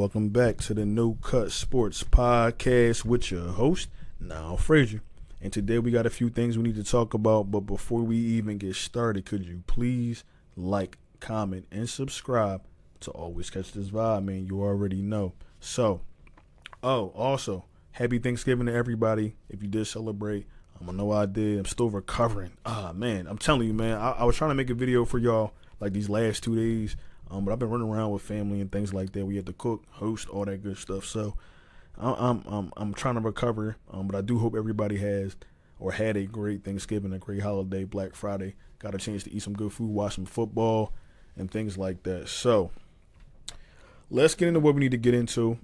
welcome back to the No Cut Sports Podcast with your host, Niall Frazier. And today we got a few things we need to talk about, but before we even get started, could you please like, comment, and subscribe to always catch this vibe, man? You already know. So, also, happy Thanksgiving to everybody. If you did celebrate, I know I did. I'm still recovering. Man, I'm telling you, man, I was trying to make a video for y'all like these last 2 days. But I've been running around with family and things like that. We had to cook, host, all that good stuff. So I'm trying to recover. But I do hope everybody has or had a great Thanksgiving, a great holiday, Black Friday. Got a chance to eat some good food, watch some football, and things like that. So let's get into what we need to get into.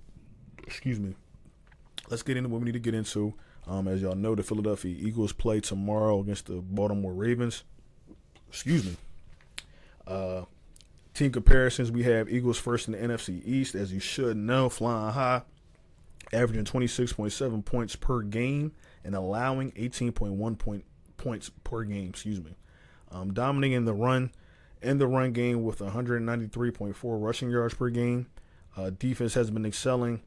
Let's get into what we need to get into. As y'all know, the Philadelphiaeagles play tomorrow against the Baltimore Ravens. Team comparisons, we have Eagles first in the NFC East, as you should know, flying high, averaging 26.7 points per game and allowing 18.1 points per game, dominating the run game with 193.4 rushing yards per game. Defense has been excelling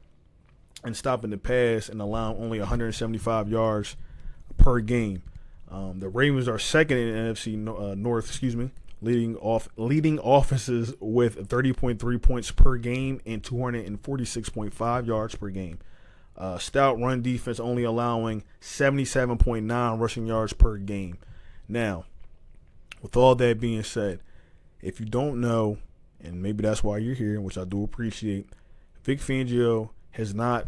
and stopping the pass and allowing only 175 yards per game. The Ravens are second in the NFC North, leading offenses with 30.3 points per game and 246.5 yards per game. Stout run defense only allowing 77.9 rushing yards per game. Now, with all that being said, if you don't know, and maybe that's why you're here, which I do appreciate, Vic Fangio has not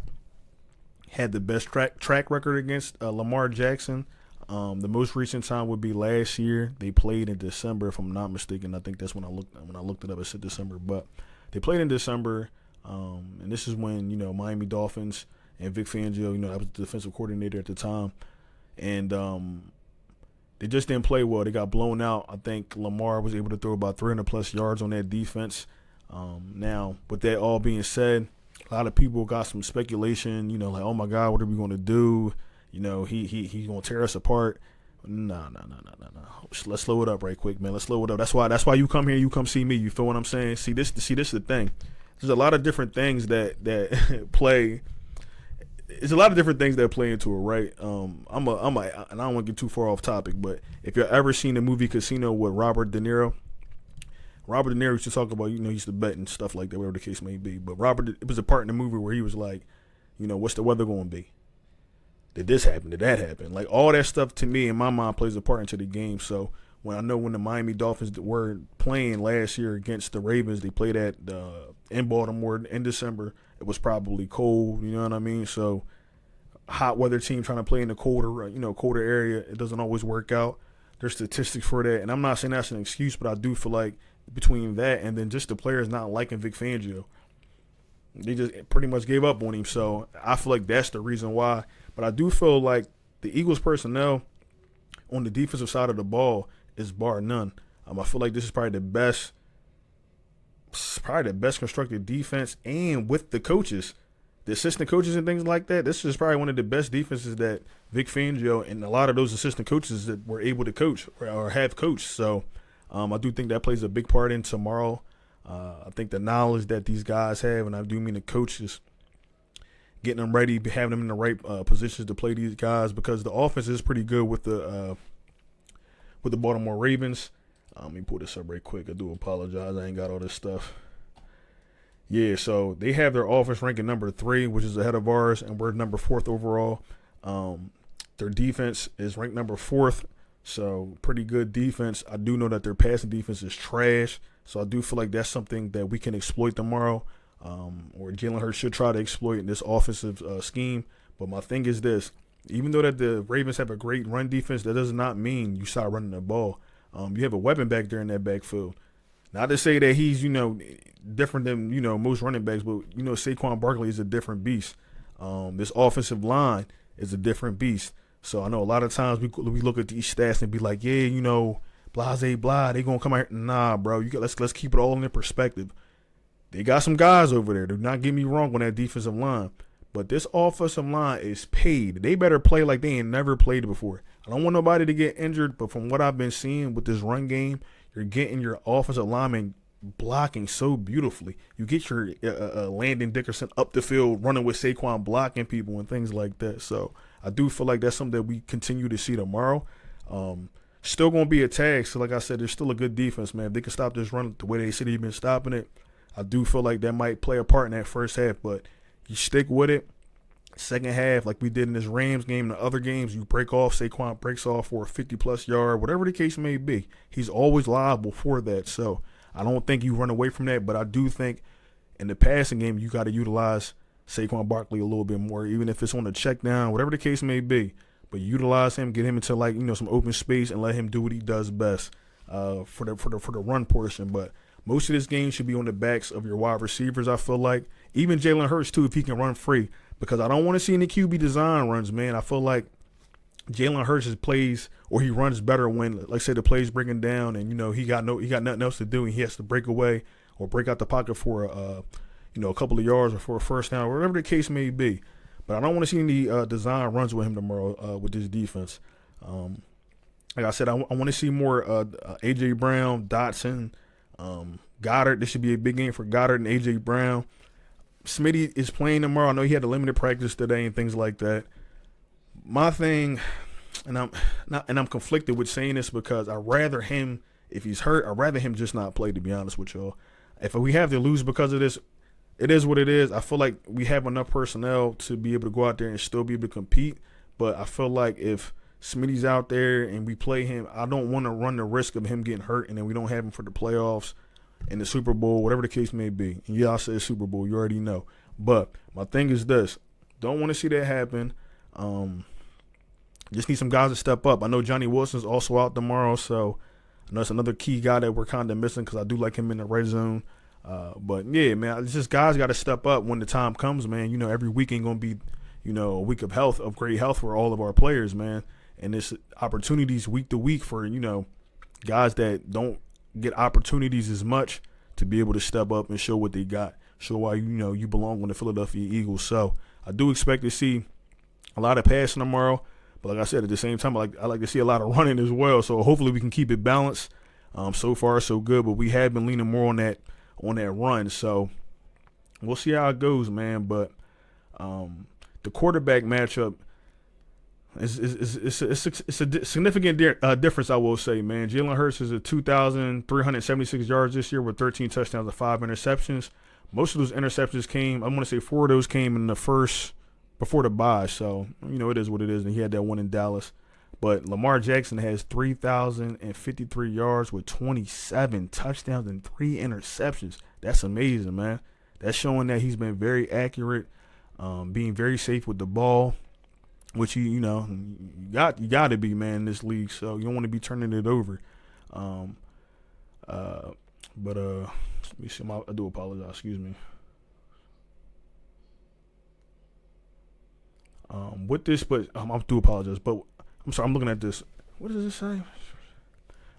had the best track record against Lamar Jackson. The most recent time would be last year. They played in December, if I'm not mistaken. I think that's when I looked it up. It said December, but they played in December, and this is when Miami Dolphins and Vic Fangio, that was the defensive coordinator at the time, and they just didn't play well. They got blown out. I think Lamar was able to throw about 300 plus yards on that defense. Now, with that all being said, a lot of people got some speculation. Like, oh my God, what are we going to do? He's gonna tear us apart. No. Let's slow it up right quick, man. Let's slow it up. That's why you come here. You come see me. You feel what I'm saying? See this is the thing. There's a lot of different things that play. There's a lot of different things that play into it, right? And I don't want to get too far off topic, but if you've ever seen the movie Casino with Robert De Niro used to talk about, he used to bet and stuff like that, whatever the case may be. But it was a part in the movie where he was like, what's the weather going to be? Did this happen? Did that happen? Like, all that stuff to me in my mind plays a part into the game. So when the Miami Dolphins were playing last year against the Ravens, they played in Baltimore in December. It was probably cold, you know what I mean? So hot weather team trying to play in the colder area, it doesn't always work out. There's statistics for that, and I'm not saying that's an excuse, but I do feel like between that and then just the players not liking Vic Fangio, they just pretty much gave up on him. So I feel like that's the reason why. But I do feel like the Eagles personnel on the defensive side of the ball is bar none. I feel like this is probably the best constructed defense, and with the coaches, the assistant coaches and things like that, this is probably one of the best defenses that Vic Fangio and a lot of those assistant coaches that were able to coach or have coached. So I do think that plays a big part in tomorrow. I think the knowledge that these guys have, and I do mean the coaches, getting them ready, having them in the right positions to play these guys, because the offense is pretty good with the Baltimore Ravens. Let me pull this up right quick. I do apologize. I ain't got all this stuff. Yeah, so they have their offense ranking number 3, which is ahead of ours, and we're number 4th overall. Their defense is ranked number 4th, so pretty good defense. I do know that their passing defense is trash, so I do feel like that's something that we can exploit tomorrow. Or Jalen Hurts should try to exploit in this offensive scheme. But my thing is this: even though that the Ravens have a great run defense, that does not mean you start running the ball. You have a weapon back there in that backfield. Not to say that he's different than most running backs, but Saquon Barkley is a different beast. This offensive line is a different beast. So I know a lot of times we look at these stats and be like, yeah, blase blah, they gonna come out. Nah, bro, let's keep it all in perspective. They got some guys over there. Do not get me wrong on that defensive line. But this offensive line is paid. They better play like they ain't never played before. I don't want nobody to get injured, but from what I've been seeing with this run game, you're getting your offensive linemen blocking so beautifully. You get your Landon Dickerson up the field running with Saquon blocking people and things like that. So I do feel like that's something that we continue to see tomorrow. Still going to be a tag. So like I said, there's still a good defense, man. If they can stop this run the way they said they've been stopping it, I do feel like that might play a part in that first half. But you stick with it. Second half, like we did in this Rams game and the other games, you break off. Saquon breaks off for a 50-plus yard, whatever the case may be. He's always liable for that. So I don't think you run away from that, but I do think in the passing game you got to utilize Saquon Barkley a little bit more, even if it's on the check down, whatever the case may be. But utilize him, get him into some open space, and let him do what he does best for the run portion. But most of this game should be on the backs of your wide receivers. I feel like even Jalen Hurts too, if he can run free, because I don't want to see any QB design runs, man. I feel like Jalen Hurts plays or he runs better when, like I said, the play's breaking down and he got nothing else to do and he has to break away or break out the pocket for a couple of yards or for a first down, or whatever the case may be. But I don't want to see any design runs with him tomorrow with this defense. Like I said, I want to see more AJ Brown, Dotson, Goddard. This should be a big game for Goddard and AJ Brown. Smitty is playing tomorrow. I know he had a limited practice today and things like that. My thing, and I'm conflicted with saying this because I'd rather him, if he's hurt, I'd rather him just not play, to be honest with y'all. If we have to lose because of this, it is what it is. I feel like we have enough personnel to be able to go out there and still be able to compete. But I feel like if Smitty's out there and we play him, I don't want to run the risk of him getting hurt and then we don't have him for the playoffs in the Super Bowl, whatever the case may be. And yeah, I said Super Bowl, you already know. But my thing is this. Don't want to see that happen. Just need some guys to step up. I know Johnny Wilson's also out tomorrow, so I know it's another key guy that we're kind of missing because I do like him in the red zone. But, yeah, man, it's just guys got to step up when the time comes, man. Every week ain't going to be, a week of great health for all of our players, man. And there's opportunities week to week for, guys that don't get opportunities as much to be able to step up and show what they got, show why you belong on the Philadelphia Eagles. So I do expect to see a lot of passing tomorrow, but like I said, at the same time, I like to see a lot of running as well. So hopefully we can keep it balanced. So far so good, but we have been leaning more on that run. So we'll see how it goes, man. But the quarterback matchup. It's a significant difference, I will say, man. Jalen Hurts is at 2,376 yards this year with 13 touchdowns and 5 interceptions. Most of those interceptions came, I want to say 4 of those came in the first, before the bye. So, it is what it is. And he had that one in Dallas. But Lamar Jackson has 3,053 yards with 27 touchdowns and 3 interceptions. That's amazing, man. That's showing that he's been very accurate, being very safe with the ball. Which you got to be, man, in this league. So you don't want to be turning it over. But let me see. I do apologize. Excuse me. With this, but I do apologize. But I'm sorry. I'm looking at this. What does it say?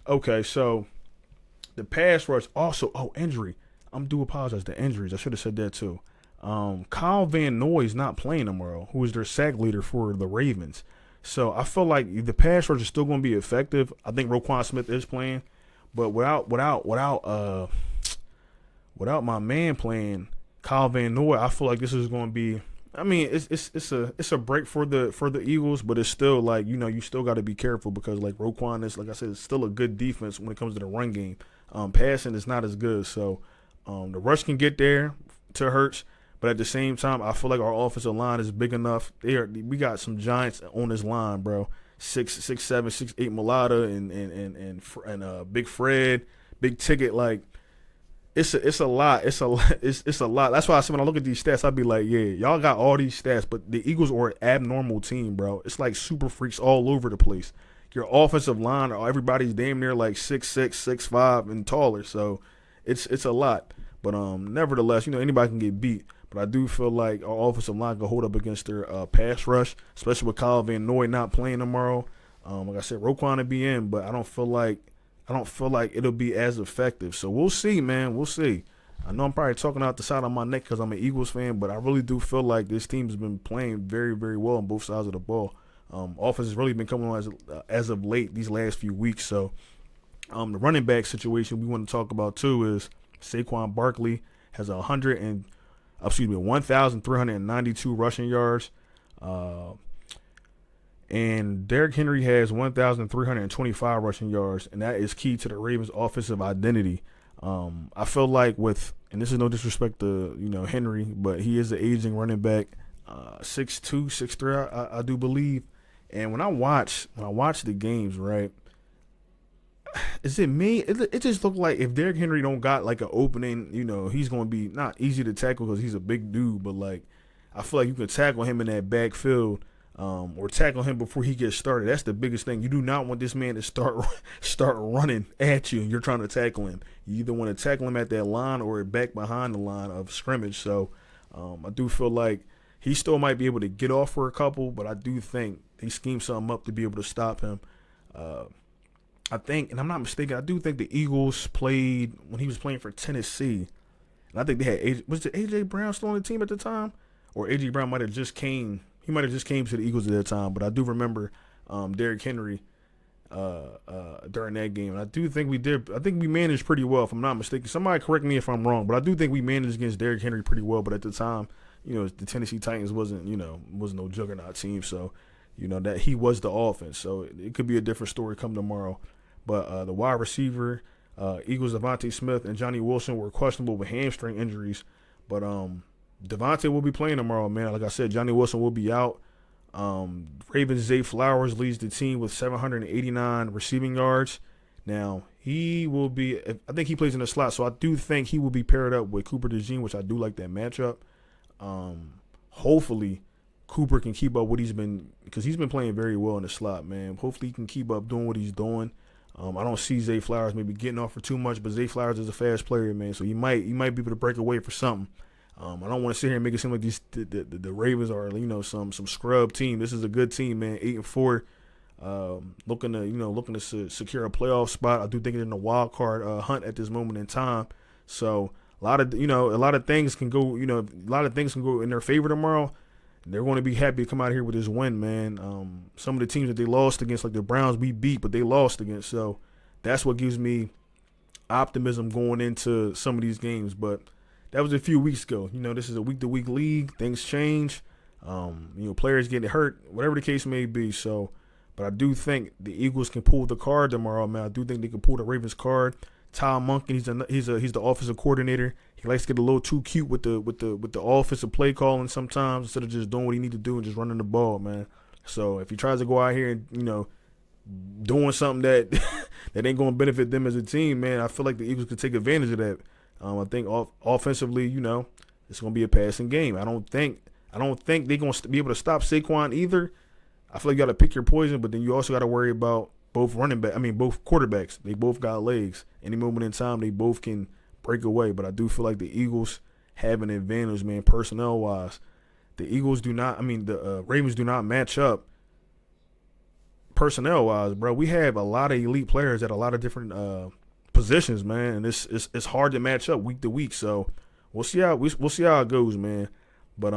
Okay, so the pass rush also. Oh, injury. Do apologize. The injuries. I should have said that too. Kyle Van Noy is not playing tomorrow, who is their sack leader for the Ravens. So I feel like the pass rush is still going to be effective. I think Roquan Smith is playing, but without my man playing, Kyle Van Noy, I feel like this is going to be. I mean, it's a break for the Eagles, but it's still like you still got to be careful because like Roquan is, like I said, it's still a good defense when it comes to the run game. Passing is not as good, so the rush can get there to Hurts. But at the same time, I feel like our offensive line is big enough. We got some giants on this line, bro. 6'7", 6'8" Mulata and Big Fred, Big Ticket. Like it's a lot. It's a lot. That's why I said when I look at these stats, I'd be like, yeah, y'all got all these stats, but the Eagles are an abnormal team, bro. It's like super freaks all over the place. Your offensive line, everybody's damn near like 6'6", 6'5", and taller. So it's a lot. But nevertheless, anybody can get beat. But I do feel like our offensive line can hold up against their pass rush, especially with Kyle Van Noy not playing tomorrow. Like I said, Roquan will be in, but I don't feel like it'll be as effective. So we'll see, man. We'll see. I know I'm probably talking out the side of my neck because I'm an Eagles fan, but I really do feel like this team has been playing very, very well on both sides of the ball. Offense has really been coming on as of late these last few weeks. So the running back situation we want to talk about too is Saquon Barkley has 1,392 rushing yards. And Derrick Henry has 1,325 rushing yards, and that is key to the Ravens' offensive identity. I feel like and this is no disrespect to Henry, but he is an aging running back, 6'2", 6'3", I do believe. And when I watch the games, right, is it me? It just looked like if Derrick Henry don't got like an opening, he's gonna be not easy to tackle because he's a big dude, but like I feel like you can tackle him in that backfield. Or tackle him before he gets started. That's the biggest thing. You do not want this man to start running at you and you're trying to tackle him. You either want to tackle him at that line or back behind the line of scrimmage. So I do feel like he still might be able to get off for a couple, but I do think he schemed something up to be able to stop him. I think, and I'm not mistaken, I do think the Eagles played when he was playing for Tennessee. And I think they had was it AJ Brown still on the team at the time? Or AJ Brown might have just came. He might have just came to the Eagles at that time, but I do remember Derrick Henry during that game. And I do think we did. I think we managed pretty well, if I'm not mistaken. Somebody correct me if I'm wrong, but I do think we managed against Derrick Henry pretty well. But at the time, the Tennessee Titans wasn't no juggernaut team, so that he was the offense. So it could be a different story come tomorrow. But the wide receiver, Eagles Devontae Smith and Johnny Wilson were questionable with hamstring injuries, but Devontae will be playing tomorrow, man. Like I said, Johnny Wilson will be out. Ravens Zay Flowers leads the team with 789 receiving yards. Now, he will be – I think he plays in the slot, so I do think he will be paired up with Cooper DeJean, which I do like that matchup. Hopefully, Cooper can keep up what he's been – because he's been playing very well in the slot, man. Hopefully, he can keep up doing what he's doing. I don't see Zay Flowers maybe getting off for too much, but Zay Flowers is a fast player, man, so he might be able to break away for something. I don't want to sit here and make it seem like the Ravens are some scrub team. This is a good team, man. 8-4, looking to secure a playoff spot. I do think they're in the wild card hunt at this moment in time. So a lot of things can go in their favor tomorrow. They're going to be happy to come out here with this win, man. Some of the teams that they lost against, like the Browns, we beat, but they lost against. So that's what gives me optimism going into some of these games, but. That was a few weeks ago. This is a week-to-week league. Things change. Players getting hurt, whatever the case may be. So, but I do think the Eagles can pull the card tomorrow, man. I do think they can pull the Ravens card. Tom Monken, he's the offensive coordinator. He likes to get a little too cute with the offensive play calling sometimes instead of just doing what he need to do and just running the ball, man. So if he tries to go out here and doing something that that ain't going to benefit them as a team, man, I feel like the Eagles could take advantage of that. I think offensively, it's going to be a passing game. I don't think they're going to be able to stop Saquon either. I feel like you got to pick your poison, but then you also got to worry about both quarterbacks. They both got legs. Any moment in time, they both can break away. But I do feel like the Eagles have an advantage, man, personnel-wise. The Ravens do not match up personnel-wise, bro. We have a lot of elite players at a lot of different positions, man, and it's hard to match up week to week. So we'll see how it goes, man. But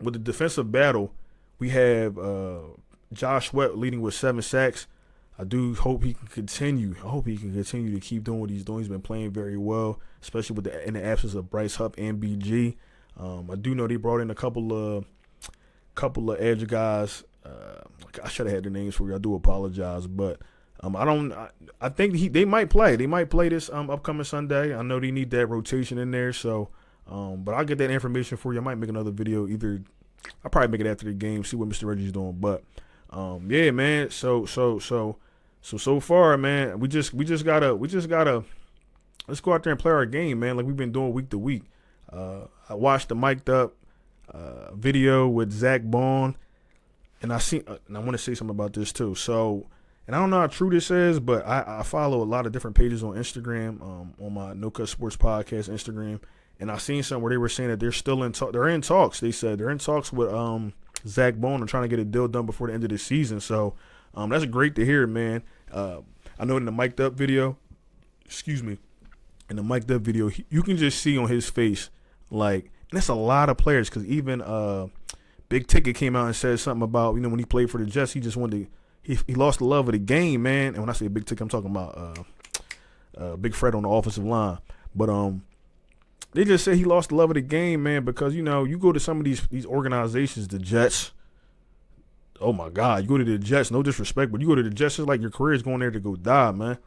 with the defensive battle, we have Josh Sweat leading with 7 sacks. I do hope he can continue. I hope he can continue to keep doing what he's doing. He's been playing very well, especially in the absence of Bryce Huff and BG. I do know they brought in a couple of edge guys. I should have had their names for you. I do apologize, but. I think they might play. They might play this upcoming Sunday. I know they need that rotation in there. So, but I'll get that information for you. I might make another video. I'll probably make it after the game. See what Mr. Reggie's doing. But, yeah, man. So far, man, we just gotta let's go out there and play our game, man. Like we've been doing week to week. I watched the mic'd up video with Zack Baun, and I want to say something about this too. So. And I don't know how true this is, but I follow a lot of different pages on Instagram, on my No Cut Sports Podcast Instagram, and I seen something where they were saying that they're still in talks. They're in talks. They said they're in talks with Zack Baun and trying to get a deal done before the end of the season. So that's great to hear, man. I know in the mic'd up video, you can just see on his face, like, and that's a lot of players because even Big Ticket came out and said something about when he played for the Jets, he just wanted to. He lost the love of the game, man. And when I say Big Ticket, I'm talking about Big Fred on the offensive line. But they just say he lost the love of the game, man, because, you know, you go to some of these organizations, the Jets. Oh, my God. You go to the Jets, no disrespect, but you go to the Jets, it's like your career is going there to go die, man.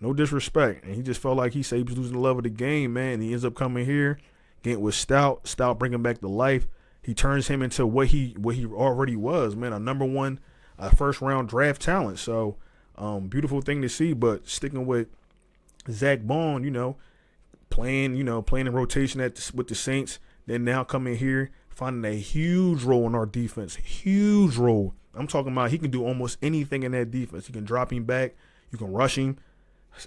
No disrespect. And he just felt like he said he was losing the love of the game, man. And he ends up coming here, getting with Stout. Stout bringing back to life. He turns him into what he already was, man, a number one first-round draft talent. So, beautiful thing to see. But sticking with Zack Baun, you know, playing in rotation with the Saints, then now coming here, finding a huge role in our defense. Huge role. I'm talking about he can do almost anything in that defense. You can drop him back. You can rush him.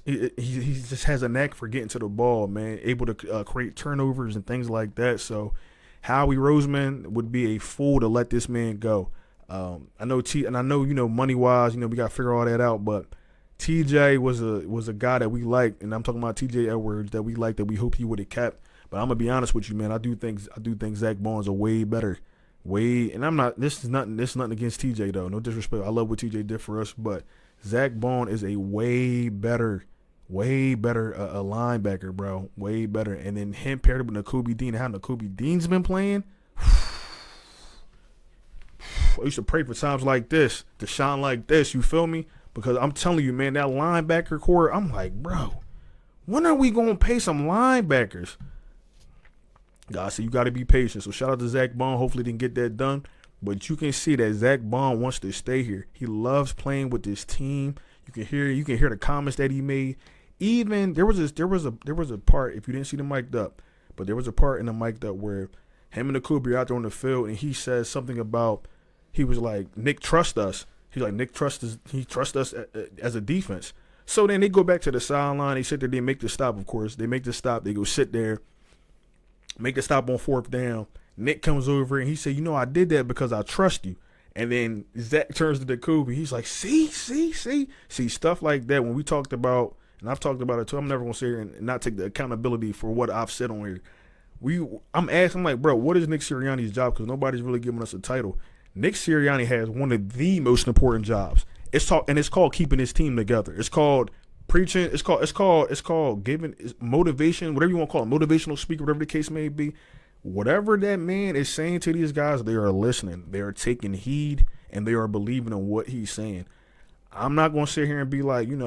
He just has a knack for getting to the ball, man. Able to create turnovers and things like that. So Howie Roseman would be a fool to let this man go. I know you know, money wise, you know, we got to figure all that out. But TJ was a guy that we liked, and I'm talking about TJ Edwards that we liked, that we hope he would have kept. But I'm gonna be honest with you, man. I do think Zack Baun's a way better. And I'm not. This is nothing against TJ though. No disrespect. I love what TJ did for us, but Zack Baun is a way better a linebacker, bro. Way better. And then him paired up with Nakobe Dean, and how Nakobe Dean's been playing. I used to pray for times like this to shine like this. You feel me? Because I'm telling you, man, that linebacker core. I'm like, bro, when are we gonna pay some linebackers? God, so you got to be patient. So shout out to Zack Baun. Hopefully, didn't get that done. But you can see that Zack Baun wants to stay here. He loves playing with this team. You can hear the comments that he made. Even there was a part, if you didn't see the mic'd up, but there was a part in the mic'd up where him and the Kobe are out there on the field, and he says something about, he was like, Nick, trust us. He's like, Nick trusts us as a defense. So then they go back to the sideline. They sit there. They make the stop, of course. They make the stop. They go sit there, make the stop on 4th down. Nick comes over, and he said, you know, I did that because I trust you. And then Zack turns to the Kobe. He's like, see, stuff like that. When we talked about, and I've talked about it too, I'm never going to sit here and not take the accountability for what I've said on here. I'm like, bro, what is Nick Sirianni's job? Because nobody's really giving us a title. Nick Sirianni has one of the most important jobs. It's called keeping his team together. It's called preaching. It's called giving motivation, whatever you want to call it, motivational speaker, whatever the case may be. Whatever that man is saying to these guys, they are listening. They are taking heed, and they are believing in what he's saying. I'm not going to sit here and be like, Nick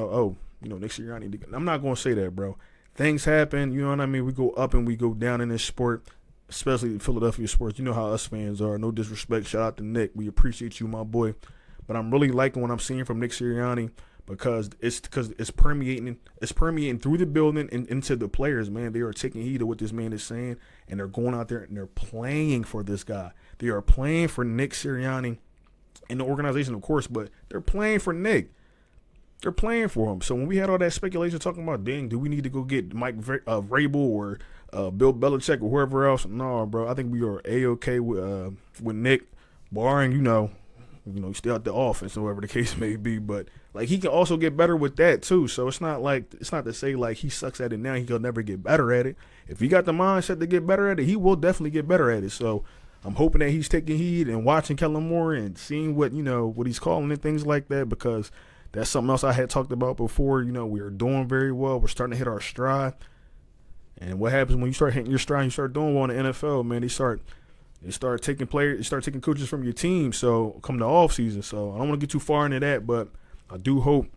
Sirianni. I'm not going to say that, bro. Things happen, you know what I mean? We go up and we go down in this sport, especially Philadelphia sports. You know how us fans are. No disrespect. Shout out to Nick. We appreciate you, my boy. But I'm really liking what I'm seeing from Nick Sirianni because it's permeating through the building and into the players, man. They are taking heed of what this man is saying, and they're going out there and they're playing for this guy. They are playing for Nick Sirianni in the organization, of course, but they're playing for Nick. They're playing for him. So when we had all that speculation talking about, dang, do we need to go get Mike Vrabel or Bill Belichick or whoever else? No, bro. I think we are A-okay with Nick, barring, he's still at the offense or whatever the case may be. But, like, he can also get better with that, too. So it's not to say, like, he sucks at it now. He'll never get better at it. If he got the mindset to get better at it, he will definitely get better at it. So I'm hoping that he's taking heed and watching Kellen Moore and seeing what he's calling and things like that, because that's something else I had talked about before. We are doing very well. We're starting to hit our stride. And what happens when you start hitting your stride and you start doing well in the NFL, man, they start taking coaches from your team. So come the off season. So I don't want to get too far into that, but I do hope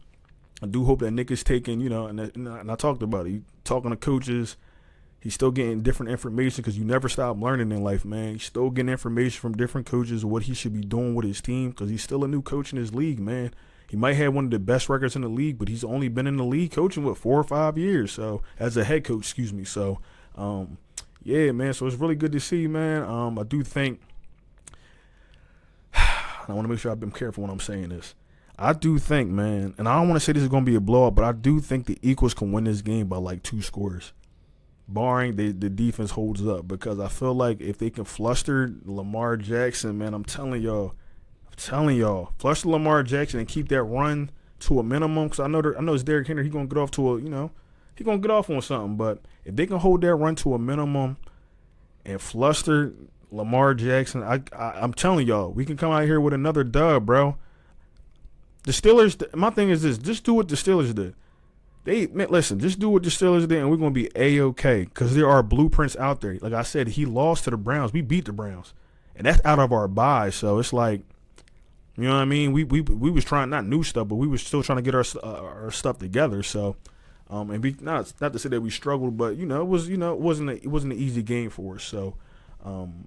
that Nick is taking, and I talked about it. He talking to coaches. He's still getting different information because you never stop learning in life, man. He's still getting information from different coaches of what he should be doing with his team because he's still a new coach in his league, man. He might have one of the best records in the league, but he's only been in the league coaching, 4 or 5 years. So as a head coach, excuse me. So, yeah, man. So it's really good to see, man. I do think I want to make sure I've been careful when I'm saying this. I do think, man, and I don't want to say this is going to be a blowout, but I do think the Eagles can win this game by like 2 scores, barring the defense holds up, because I feel like if they can fluster Lamar Jackson, man, I'm telling y'all, flush Lamar Jackson and keep that run to a minimum. Because I know it's Derrick Henry. He's gonna get off to he's gonna get off on something. But if they can hold that run to a minimum and fluster Lamar Jackson, I'm telling y'all, we can come out here with another dub, bro. The Steelers. My thing is this: just do what the Steelers did. Listen, just do what the Steelers did, and we're gonna be A-OK. Because there are blueprints out there. Like I said, he lost to the Browns. We beat the Browns, and that's out of our bye. So it's like, you know what I mean? We was trying, not new stuff, but we was still trying to get our stuff together. So, and we not to say that we struggled, but it wasn't an easy game for us. So,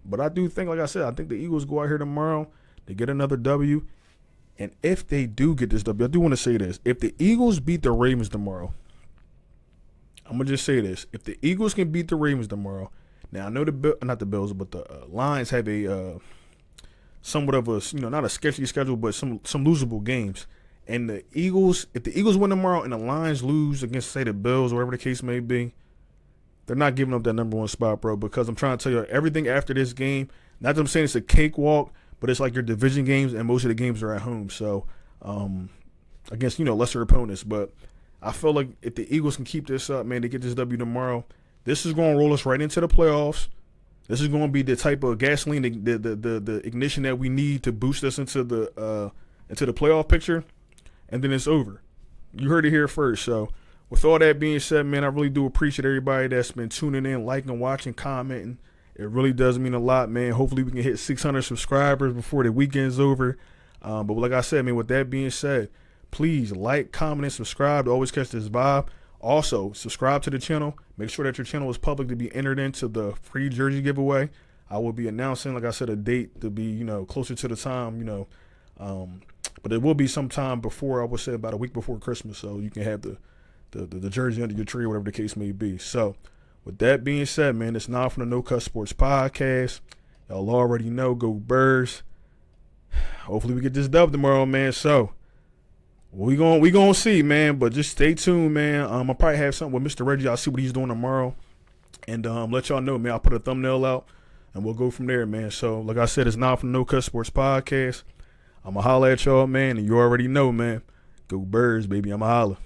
but I do think, like I said, I think the Eagles go out here tomorrow, they get another W. And if they do get this W, I do want to say this. If the Eagles beat the Ravens tomorrow, I'm going to just say this. If the Eagles can beat the Ravens tomorrow, now I know not the Bills, but the Lions have a somewhat of a, not a sketchy schedule, but some losable games. And the Eagles, if the Eagles win tomorrow and the Lions lose against, say, the Bills, or whatever the case may be, they're not giving up that number one spot, bro, because I'm trying to tell you, everything after this game, not that I'm saying it's a cakewalk, but it's like your division games, and most of the games are at home. So, against, lesser opponents. But I feel like if the Eagles can keep this up, man, they get this W tomorrow, this is going to roll us right into the playoffs. This is going to be the type of gasoline, the ignition that we need to boost us into the playoff picture, and then it's over. You heard it here first. So, with all that being said, man, I really do appreciate everybody that's been tuning in, liking, watching, commenting. It really does mean a lot, man. Hopefully we can hit 600 subscribers before the weekend's over. But like I said, man, with that being said, please like, comment, and subscribe to always catch this vibe. Also, subscribe to the channel. Make sure that your channel is public to be entered into the free jersey giveaway. I will be announcing, like I said, a date to be, closer to the time, but it will be sometime before, I would say about a week before Christmas, so you can have the jersey under your tree, whatever the case may be. So, with that being said, man, it's not from the No Cut Sports Podcast. Y'all already know, go Birds. Hopefully we get this dub tomorrow, man. So we gonna see, man. But just stay tuned, man. I'll probably have something with Mr. Reggie. I'll see what he's doing tomorrow, and let y'all know, man. I'll put a thumbnail out, and we'll go from there, man. So like I said, it's not from the No Cut Sports Podcast. I'ma holla at y'all, man, and you already know, man. Go Birds, baby. I'ma holla.